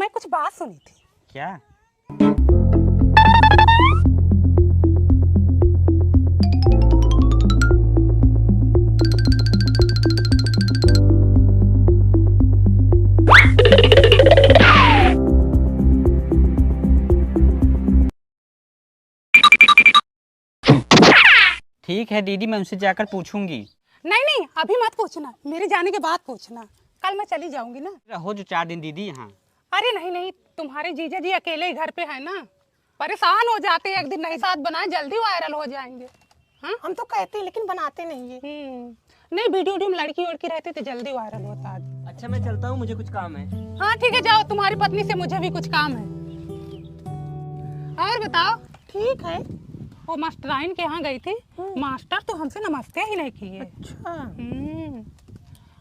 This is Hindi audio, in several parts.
मैं कुछ बात सुनी थी। क्या? ठीक है दीदी, मैं उनसे जाकर पूछूंगी। नहीं नहीं, अभी मत पूछना, मेरे जाने के बाद पूछना। कल मैं चली जाऊंगी ना। रहो जो 4 दिन दीदी यहाँ। अरे नहीं नहीं, तुम्हारे जीजा जी अकेले ही घर पे है ना, परेशान हो जाते हैं। एक दिन नहीं साथ बनाए, जल्दी वायरल हो जाएंगे। हाँ, हम तो कहते हैं लेकिन बनाते नहीं है। नहीं, वीडियो में लड़की वड़की रहती तो जल्दी वायरल होता। अच्छा मैं चलता हूँ, मुझे कुछ काम है। हाँ ठीक है, जाओ, तुम्हारी पत्नी से मुझे भी कुछ काम है। और बताओ। ठीक है। वो मास्टराइन के यहाँ गई थी, मास्टर तो हमसे नमस्ते ही नहीं किए। अच्छा।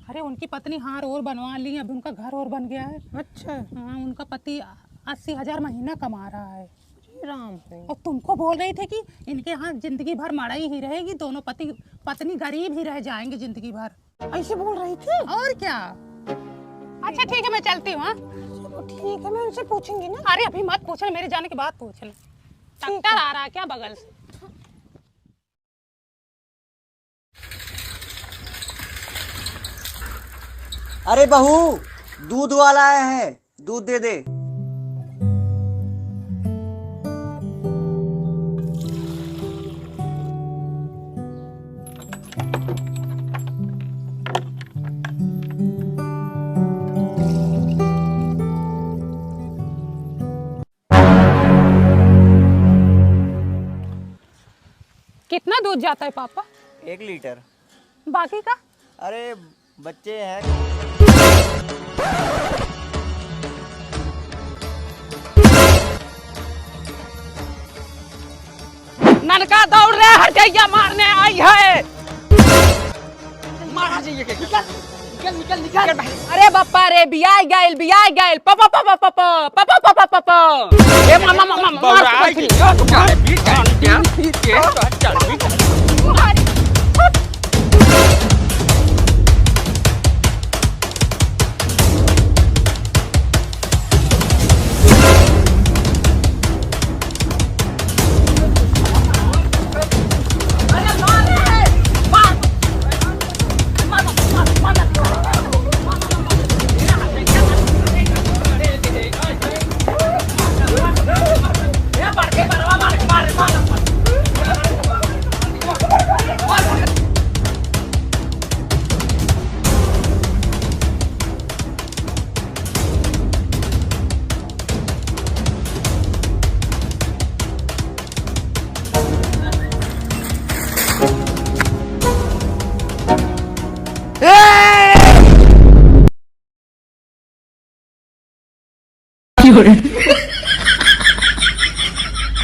अरे उनकी पत्नी हार और बनवा ली, अब उनका घर और बन गया है। अच्छा। हाँ, उनका पति 80,000 महीना कमा रहा है। राम है। और तुमको बोल रही थी कि इनके यहाँ जिंदगी भर मड़ाई ही रहेगी, दोनों पति पत्नी गरीब ही रह जाएंगे जिंदगी भर। ऐसे बोल रही थी। और क्या। अच्छा ठीक है, मैं चलती हूँ। ठीक है, मैं उनसे पूछूंगी ना। अरे अभी मत पूछना, मेरे जाने के बाद पूछना। डॉक्टर आ रहा है क्या बगल से? अरे बहू, दूध वाला आया है, दूध दे दे। कितना दूध जाता है पापा? 1 लीटर। बाकी का? अरे बच्चे हैं। ननका दौड़ रहे हटैया मारने आई है। मार जाइए के। निकल निकल भाई। अरे बप्पा रे, बियाह गाइल पापा पापा पापा पापा पापा पापा। ए मामा मामा मार के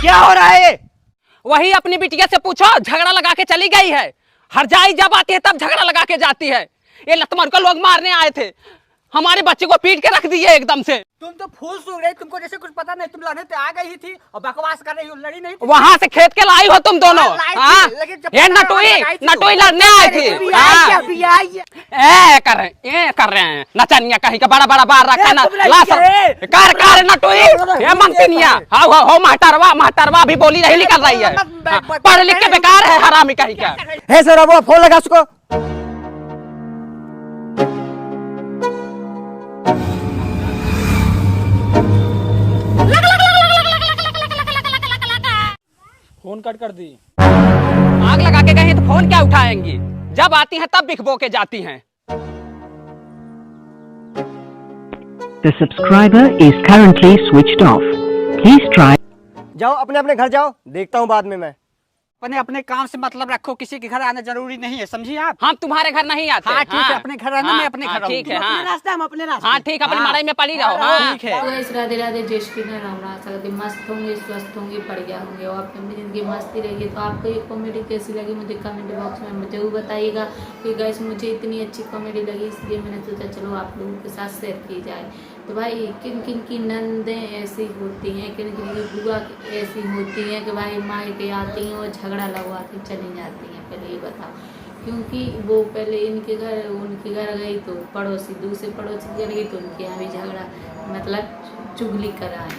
क्या हो रहा है? वही अपनी बिटिया से पूछो, झगड़ा लगा के चली गई है। हर जाई जब आती है तब झगड़ा लगा के जाती है। ये लतमर को लोग मारने आए थे, हमारे बच्चे को पीट के रख दिए एकदम से। तुम तो फूल सूंघ रही, तुमको जैसे कुछ पता नहीं। तुम लड़ने पे आ गई थी और बकवास कर रही हो, लड़ी नहीं थी। वहाँ से खेत के लाई हो तुम दोनों। हाँ, ये नटुई लड़ने आई थी। ए कर रहे हैं नचनिया कहीं का, बड़ा बड़ा बार रखा ना कार नटुई। ये मंगतिनिया हो महतरवा भी बोली नहीं निकल रही है। पढ़ लिख के बेकार है हरामी कहीं का। हे सर, वो फोन लगा उसको। फोन कट कर दी। आग लगा के गई तो फोन क्या उठाएंगी? जब आती हैं तब बिखबो के जाती हैं। The subscriber is currently switched off. Please try. जाओ अपने अपने घर जाओ, देखता हूँ बाद में मैं। अपने अपने काम से मतलब रखो, किसी के घर आना जरूरी नहीं है, समझिए आप। हम तुम्हारे घर नहीं आते। हाँ ठीक है, अपने घर आना, मैं अपने घर ठीक है। अपने रास्ते, हम अपने रास्ते। हाँ ठीक है, अपनी लड़ाई में पड़ी रहो। हाँ ठीक है। तो राधे राधे, जय श्री कृष्ण, राम राम। सकते मस्त होंगे, स्वस्थ होंगे, बढ़िया होंगे और अपनी जिंदगी मस्ती रहेगी। तो आपको ये कॉमेडी कैसी लगी मुझे कमेंट बॉक्स में मुझे वो बताइएगा कि गाइस मुझे इतनी अच्छी कॉमेडी लगी, इसलिए मैंने सोचा चलो आप लोगों के साथ शेयर की जाए। तो भाई किन किन की नंदें ऐसी होती हैं, किन किन की बुआ ऐसी होती हैं कि भाई मायके आती हैं और झगड़ा लगवा के चली जाती हैं, पहले ये बताओ। क्योंकि वो पहले उनके घर गई तो पड़ोसी दूसरे पड़ोसी घर गई तो उनके यहाँ भी झगड़ा, मतलब चुगली कराएं,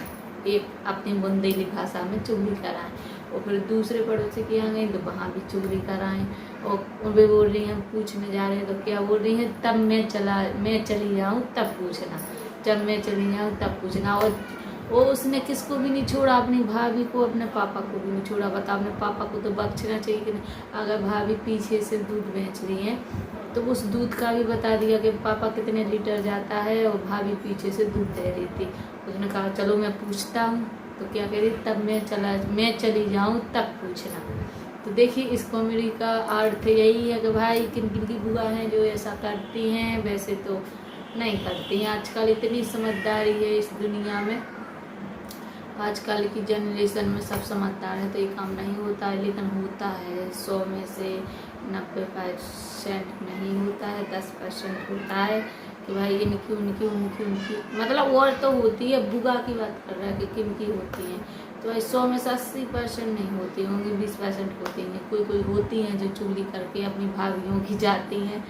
एक अपनी बुंदेली भाषा में चुगली कराएं, और फिर दूसरे पड़ोसी के यहाँ गई तो वहाँ भी चुगली कराएं, और वे बोल रही हैं पूछने जा रहे हैं तो क्या बोल रही हैं, तब मैं चली जाऊँ तब पूछना, जब मैं चली जाऊँ तब पूछना। और वो उसने किसको भी नहीं छोड़ा, अपनी भाभी को, अपने पापा को भी नहीं छोड़ा। बता, अपने पापा को तो बख्शना चाहिए कि नहीं। अगर भाभी पीछे से दूध बेच रही है तो उस दूध का भी बता दिया कि पापा कितने लीटर जाता है, और भाभी पीछे से दूध दे रही थी। उसने कहा चलो मैं पूछता हूँ, तो क्या कह रही, तब मैं चली जाऊँ तब पूछना। तो देखिए इस कॉमेडी का अर्थ यही है कि भाई किन किन की बुआ हैं जो ऐसा करती हैं, वैसे तो नहीं करती हैं। आजकल इतनी समझदारी है इस दुनिया में, आजकल की जनरेशन में सब समझदार है, तो ये काम नहीं होता है, लेकिन होता है। 100 में से 90% नहीं होता है, 10% होता है कि भाई उनकी मतलब और तो होती है, बुआ की बात कर रहा है कि किन की होती हैं। तो भाई 100 में से 80% नहीं होती होंगी, 20% होती हैं। कोई होती हैं जो चुगली करके अपनी भाभीयों की जाती हैं।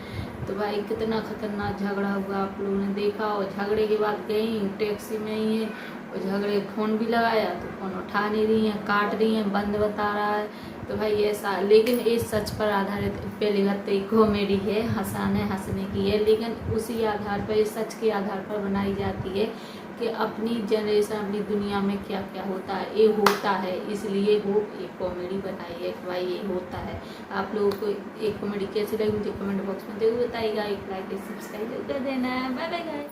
तो भाई कितना खतरनाक झगड़ा हुआ आप लोगों ने देखा, और झगड़े के बाद गई टैक्सी में ही है, और झगड़े फ़ोन भी लगाया तो फ़ोन उठा नहीं रही हैं, काट रही हैं, बंद बता रहा है। तो भाई ऐसा, लेकिन ये सच पर आधारित, पहली बात तो एक कॉमेडी है, हंसने की है, लेकिन उसी आधार पर, सच के आधार पर बनाई जाती है कि अपनी जनरेशन, अपनी दुनिया में क्या क्या होता है, ये होता है, इसलिए वो एक कॉमेडी बनाई है कि भाई ये होता है। आप लोगों को एक कॉमेडी कैसी लगी मुझे कमेंट बॉक्स में जरूर बताइएगा। एक लाइक सब्सक्राइब कर देना है। Bye bye guys.